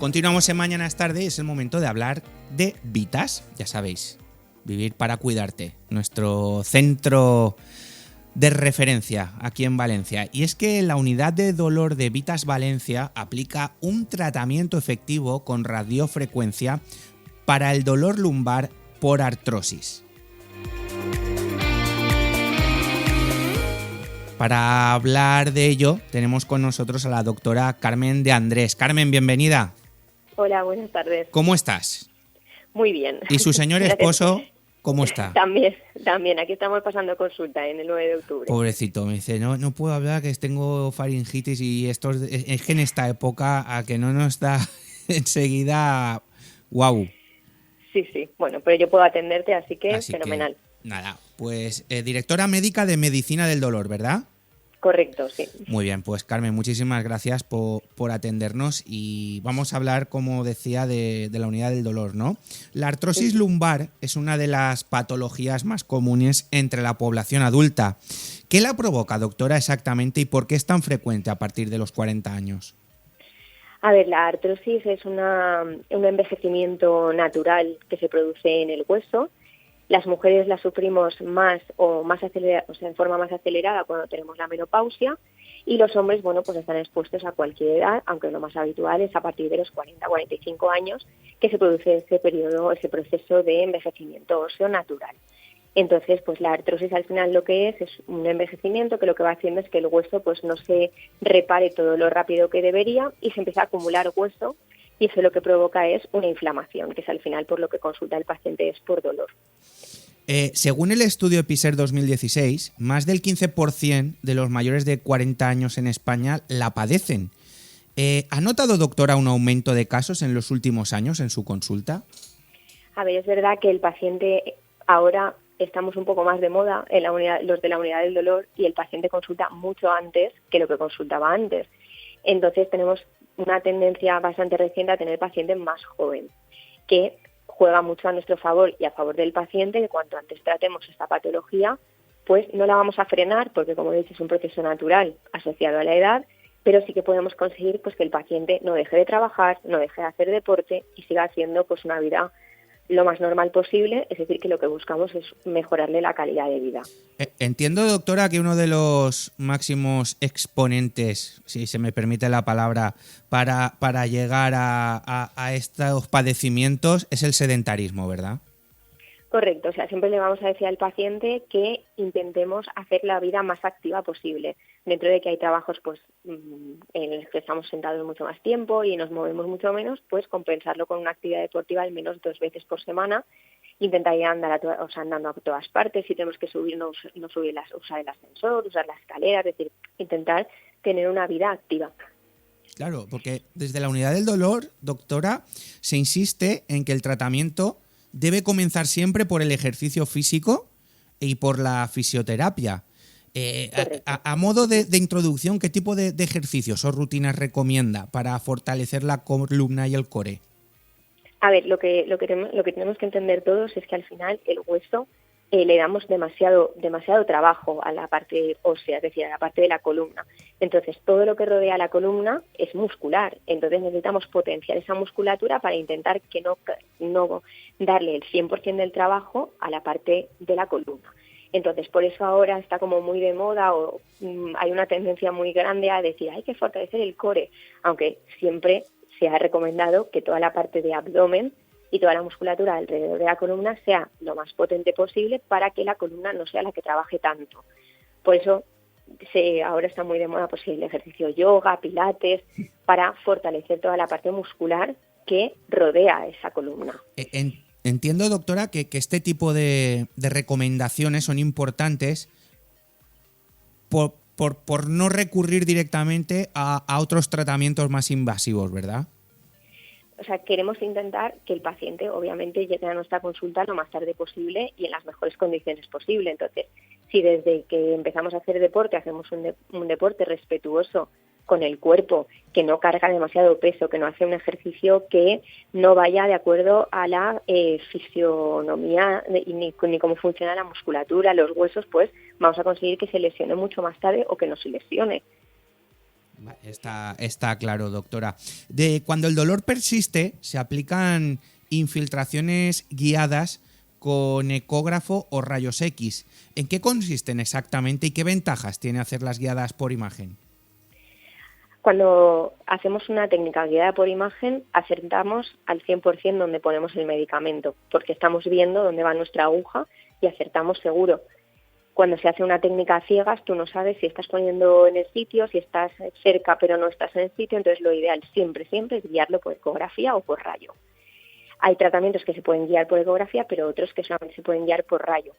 Continuamos en Mañanas Tarde y es el momento de hablar de Vitas, ya sabéis, Vivir para Cuidarte, nuestro centro de referencia aquí en Valencia. Y es que la unidad de dolor de Vitas Valencia aplica un tratamiento efectivo con radiofrecuencia para el dolor lumbar por artrosis. Para hablar de ello tenemos con nosotros a la doctora Carmen de Andrés. Carmen, bienvenida. Hola, buenas tardes. ¿Cómo estás? Muy bien. ¿Y su señor esposo cómo está? También. Aquí estamos pasando consulta en el 9 de octubre. Pobrecito, me dice, no puedo hablar, que tengo faringitis y esto es que en esta época a que no nos da enseguida, wow. Sí. Bueno, pero yo puedo atenderte, así que fenomenal. Nada, pues directora médica de Medicina del Dolor, ¿verdad? Correcto, sí. Muy bien, pues Carmen, muchísimas gracias por atendernos y vamos a hablar, como decía, de la unidad del dolor, ¿no? La artrosis lumbar es una de las patologías más comunes entre la población adulta. ¿Qué la provoca, doctora, exactamente y por qué es tan frecuente a partir de los 40 años? A ver, la artrosis es un envejecimiento natural que se produce en el hueso. Las mujeres la sufrimos en forma más acelerada cuando tenemos la menopausia y los hombres, pues están expuestos a cualquier edad, aunque lo más habitual es a partir de los 40-45 años que se produce ese proceso de envejecimiento óseo natural. Entonces, pues la artrosis al final lo que es un envejecimiento que lo que va haciendo es que el hueso pues no se repare todo lo rápido que debería y se empieza a acumular hueso y eso lo que provoca es una inflamación, que es al final por lo que consulta el paciente es por dolor. Según el estudio EPISER 2016, más del 15% de los mayores de 40 años en España la padecen. ¿Ha notado, doctora, un aumento de casos en los últimos años en su consulta? A ver, es verdad que el paciente ahora estamos un poco más de moda en los de la unidad del dolor y el paciente consulta mucho antes que lo que consultaba antes. Entonces tenemos una tendencia bastante reciente a tener pacientes más jóvenes, que juega mucho a nuestro favor y a favor del paciente, que cuanto antes tratemos esta patología, pues no la vamos a frenar, porque como he dicho es un proceso natural asociado a la edad, pero sí que podemos conseguir pues que el paciente no deje de trabajar, no deje de hacer deporte y siga haciendo pues una vida lo más normal posible, es decir, que lo que buscamos es mejorarle la calidad de vida. Entiendo, doctora, que uno de los máximos exponentes, si se me permite la palabra, para llegar a estos padecimientos es el sedentarismo, ¿verdad? Correcto, o sea, siempre le vamos a decir al paciente que intentemos hacer la vida más activa posible. Dentro de que hay trabajos pues en los que estamos sentados mucho más tiempo y nos movemos mucho menos, pues compensarlo con una actividad deportiva al menos 2 veces por semana. Intentar ir andando a todas partes, si tenemos que subir, no usar el ascensor, usar la escalera, es decir, intentar tener una vida activa. Claro, porque desde la unidad del dolor, doctora, se insiste en que el tratamiento debe comenzar siempre por el ejercicio físico y por la fisioterapia. A modo de introducción, ¿qué tipo de ejercicios o rutinas recomienda para fortalecer la columna y el core? A ver, lo que tenemos que entender todos es que al final el hueso le damos demasiado trabajo a la parte ósea, es decir, a la parte de la columna. Entonces, todo lo que rodea la columna es muscular. Entonces, necesitamos potenciar esa musculatura para intentar que no darle el 100% del trabajo a la parte de la columna. Entonces, por eso ahora está como muy de moda o hay una tendencia muy grande a decir hay que fortalecer el core, aunque siempre se ha recomendado que toda la parte de abdomen y toda la musculatura alrededor de la columna sea lo más potente posible para que la columna no sea la que trabaje tanto. Por eso ahora está muy de moda pues, el ejercicio yoga, pilates, para fortalecer toda la parte muscular que rodea esa columna. Entiendo, doctora, que este tipo de recomendaciones son importantes por no recurrir directamente a otros tratamientos más invasivos, ¿verdad? O sea, queremos intentar que el paciente obviamente llegue a nuestra consulta lo más tarde posible y en las mejores condiciones posible. Entonces, si desde que empezamos a hacer deporte hacemos un deporte respetuoso con el cuerpo, que no carga demasiado peso, que no hace un ejercicio que no vaya de acuerdo a la fisionomía ni cómo funciona la musculatura, los huesos, pues vamos a conseguir que se lesione mucho más tarde o que no se lesione. Está claro, doctora. Cuando el dolor persiste, se aplican infiltraciones guiadas con ecógrafo o rayos X. ¿En qué consisten exactamente y qué ventajas tiene hacerlas guiadas por imagen? Cuando hacemos una técnica guiada por imagen, acertamos al 100% donde ponemos el medicamento, porque estamos viendo dónde va nuestra aguja y acertamos seguro. Cuando se hace una técnica a ciegas, tú no sabes si estás poniendo en el sitio, si estás cerca pero no estás en el sitio, entonces lo ideal siempre es guiarlo por ecografía o por rayo. Hay tratamientos que se pueden guiar por ecografía, pero otros que solamente se pueden guiar por rayo.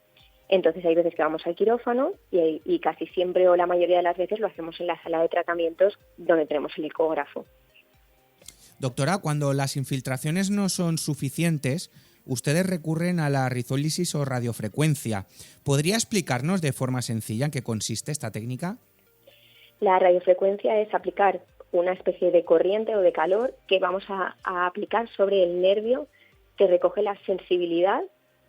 Entonces hay veces que vamos al quirófano y casi siempre o la mayoría de las veces lo hacemos en la sala de tratamientos donde tenemos el ecógrafo. Doctora, cuando las infiltraciones no son suficientes, ustedes recurren a la rizólisis o radiofrecuencia. ¿Podría explicarnos de forma sencilla en qué consiste esta técnica? La radiofrecuencia es aplicar una especie de corriente o de calor que vamos a aplicar sobre el nervio que recoge la sensibilidad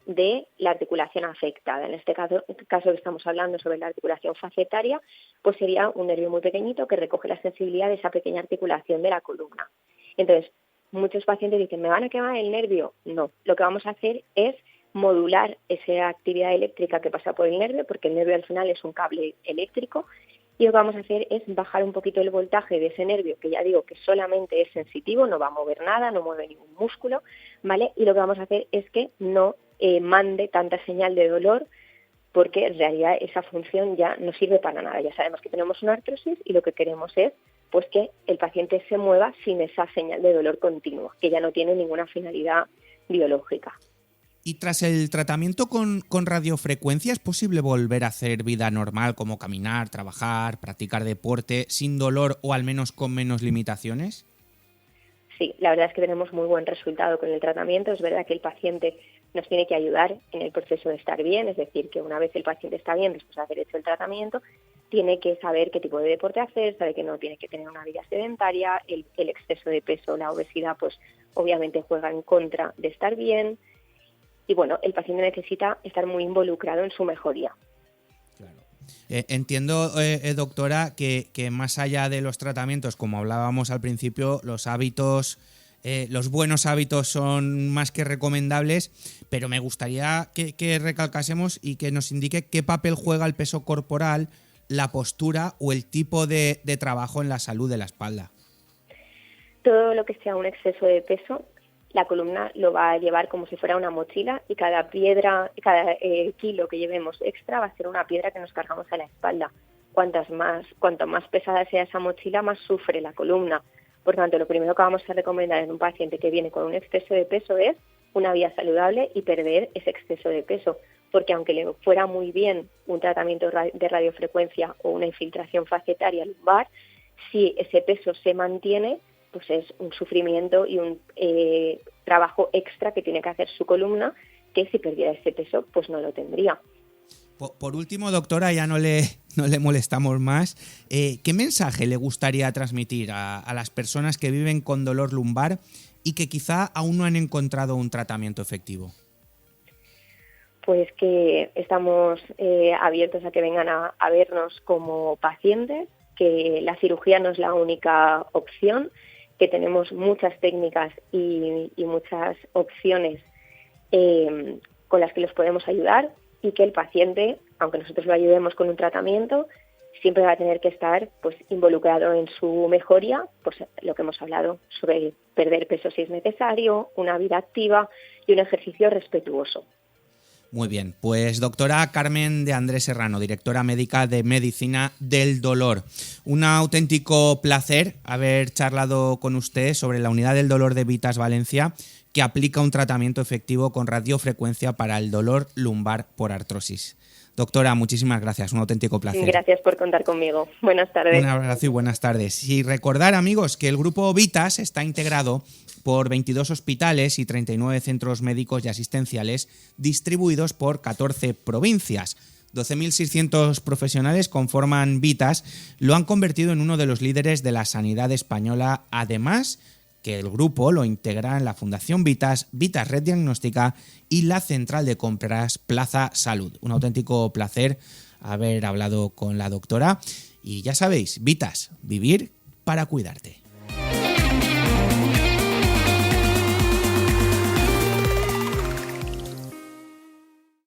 de la articulación afectada. En este caso que estamos hablando sobre la articulación facetaria, pues sería un nervio muy pequeñito que recoge la sensibilidad de esa pequeña articulación de la columna. Entonces, muchos pacientes dicen, ¿me van a quemar el nervio? No, lo que vamos a hacer es modular esa actividad eléctrica que pasa por el nervio, porque el nervio al final es un cable eléctrico, y lo que vamos a hacer es bajar un poquito el voltaje de ese nervio, que ya digo que solamente es sensitivo, no va a mover nada, no mueve ningún músculo, ¿vale? Y lo que vamos a hacer es que no mande tanta señal de dolor, porque en realidad esa función ya no sirve para nada. Ya sabemos que tenemos una artrosis y lo que queremos es pues que el paciente se mueva sin esa señal de dolor continua, que ya no tiene ninguna finalidad biológica. ¿Y tras el tratamiento con radiofrecuencia es posible volver a hacer vida normal, como caminar, trabajar, practicar deporte, sin dolor o al menos con menos limitaciones? Sí, la verdad es que tenemos muy buen resultado con el tratamiento. Es verdad que el paciente nos tiene que ayudar en el proceso de estar bien, es decir, que una vez el paciente está bien después de haber hecho el tratamiento, tiene que saber qué tipo de deporte hacer, sabe que no tiene que tener una vida sedentaria, el exceso de peso, la obesidad, pues obviamente juega en contra de estar bien. Y bueno, el paciente necesita estar muy involucrado en su mejoría. Claro. Entiendo, doctora, que más allá de los tratamientos, como hablábamos al principio, los hábitos, los buenos hábitos son más que recomendables, pero me gustaría que recalcásemos y que nos indique qué papel juega el peso corporal, la postura o el tipo de trabajo en la salud de la espalda. Todo lo que sea un exceso de peso, la columna lo va a llevar como si fuera una mochila y cada kilo que llevemos extra va a ser una piedra que nos cargamos a la espalda. Cuanto más pesada sea esa mochila, más sufre la columna. Por tanto, lo primero que vamos a recomendar en un paciente que viene con un exceso de peso es una vida saludable y perder ese exceso de peso, porque aunque le fuera muy bien un tratamiento de radiofrecuencia o una infiltración facetaria lumbar, si ese peso se mantiene, pues es un sufrimiento y un trabajo extra que tiene que hacer su columna, que si perdiera ese peso, pues no lo tendría. Por último, doctora, ya no le molestamos más. ¿Qué mensaje le gustaría transmitir a las personas que viven con dolor lumbar y que quizá aún no han encontrado un tratamiento efectivo? Pues que estamos abiertos a que vengan a vernos como pacientes, que la cirugía no es la única opción, que tenemos muchas técnicas y muchas opciones con las que los podemos ayudar, y que el paciente, aunque nosotros lo ayudemos con un tratamiento, siempre va a tener que estar pues involucrado en su mejoría, pues lo que hemos hablado sobre perder peso si es necesario, una vida activa y un ejercicio respetuoso. Muy bien, pues doctora Carmen de Andrés Serrano, directora médica de Medicina del Dolor. Un auténtico placer haber charlado con usted sobre la unidad del dolor de Vitas Valencia, que aplica un tratamiento efectivo con radiofrecuencia para el dolor lumbar por artrosis. Doctora, muchísimas gracias, un auténtico placer. Gracias por contar conmigo. Buenas tardes. Un abrazo y buenas tardes. Y recordar, amigos, que el grupo Vitas está integrado por 22 hospitales y 39 centros médicos y asistenciales distribuidos por 14 provincias. 12.600 profesionales conforman Vitas, lo han convertido en uno de los líderes de la sanidad española, además que el grupo lo integran la Fundación Vitas, Vitas Red Diagnóstica y la Central de Compras Plaza Salud. Un auténtico placer haber hablado con la doctora. Y ya sabéis, Vitas, vivir para cuidarte.